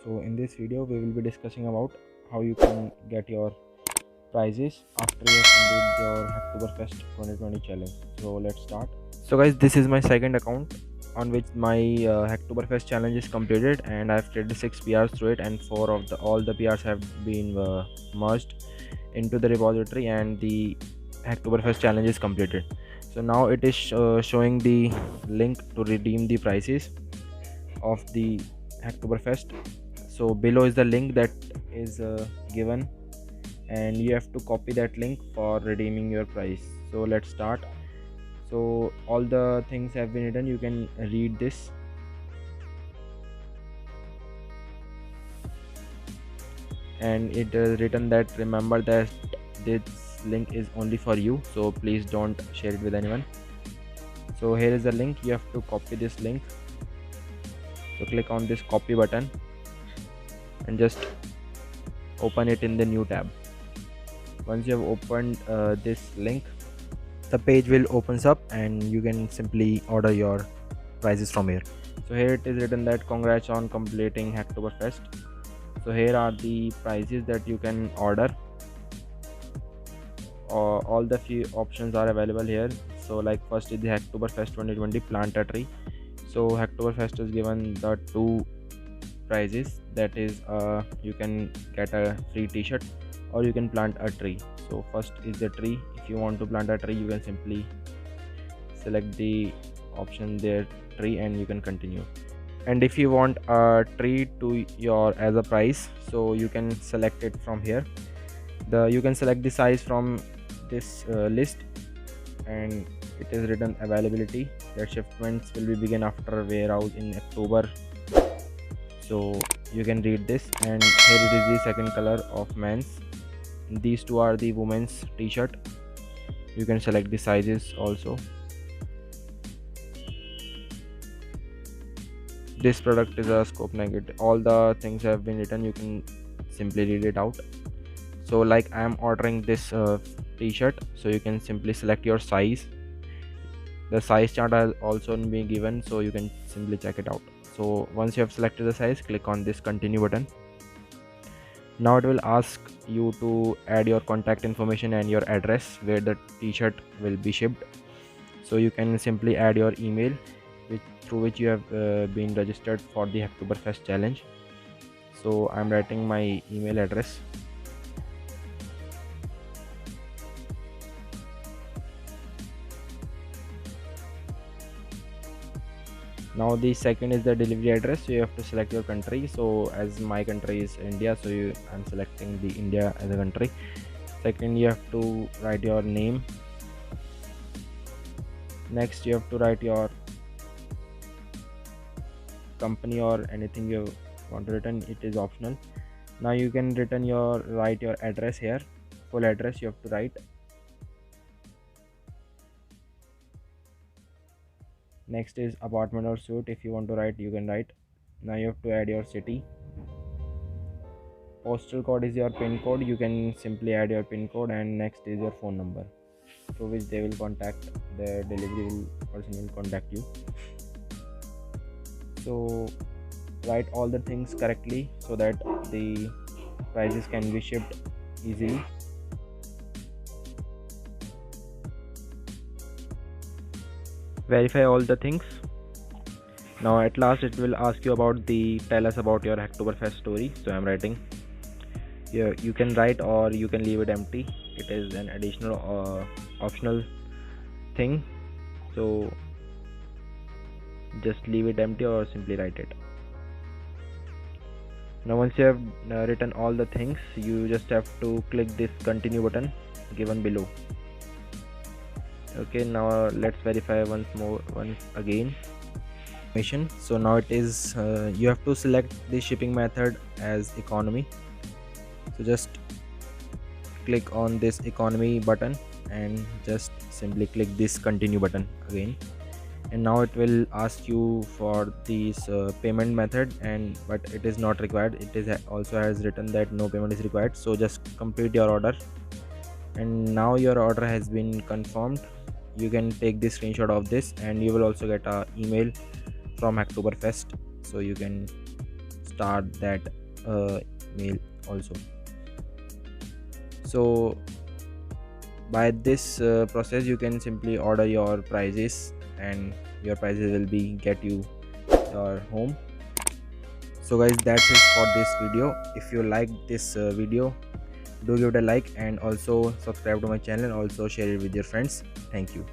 So in this video we will be discussing about how you can get your prizes after you have completed your Hacktoberfest 2020 challenge. So let's start. So guys, this is my second account on which my Hacktoberfest challenge is completed, and I've created 6 PRs through it, and all the PRs have been merged into the repository, and the Hacktoberfest challenge is completed. So now it is showing the link to redeem the prizes of the Hacktoberfest. So below is the link that is given, and you have to copy that link for redeeming your prize. So let's start. So all the things have been written, you can read this. And it is written that remember that this link is only for you, so please don't share it with anyone. So here is the link, you have to copy this link. So click on this copy button and just open it in the new tab. Once you have opened this link, the page will opens up and you can simply order your prizes from here. So here it is written that congrats on completing Hacktoberfest. So here are the prizes that you can order. All the few options are available here. So like first is the Hacktoberfest 2020 plant a tree. So Hacktoberfest is given the 2 prizes, that is you can get a free t-shirt or you can plant a tree. So first is the tree. If you want to plant a tree, you can simply select the option there, tree, and you can continue. And if you want a tree to your as a prize, so you can select it from here. You can select the size from this list, and it is written availability that shipments will be begin after warehouse in October. So you can read this, and here it is the second color of men's. These two are the women's t-shirt. You can select the sizes also. This product is a scope negative. All the things have been written, you can simply read it out. So like I am ordering this t-shirt, so you can simply select your size. The size chart has also been given, so you can simply check it out. So once you have selected the size, click on this continue button. Now it will ask you to add your contact information and your address where the t-shirt will be shipped. So you can simply add your email through which you have been registered for the Hacktoberfest challenge. So I'm writing my email address. Now the second is the delivery address. So you have to select your country. So as my country is India, so I'm selecting the India as a country. Second, you have to write your name. Next, you have to write your company or anything you want to written. It is optional. Now you can write your address here. Full address you have to write. Next is apartment or suite. If you want to write, you can write. Now you have to add your city. Postal code is your pin code. You can simply add your pin code, and next is your phone number through which they will contact, the delivery person will contact you. So write all the things correctly so that the prizes can be shipped easily. Verify all the things. Now at last it will ask you tell us about your Hacktoberfest story. So I'm writing here. You can write or you can leave it empty. It is an additional optional thing, so just leave it empty or simply write it. Now once you have written all the things, you just have to click this continue button given below. Okay, now let's verify once again. So now it is you have to select the shipping method as economy. So just click on this economy button and just simply click this continue button again. And now it will ask you for this payment method, but it is not required. It is also has written that no payment is required. So just complete your order, and now your order has been confirmed. You can take this screenshot of this, and you will also get an email from Hacktoberfest, so you can start that mail also. So by this process you can simply order your prices, and your prices will be get you your home. So guys, that's it for this video. If you like this video, do give it a like, and also subscribe to my channel, also share it with your friends. Thank you.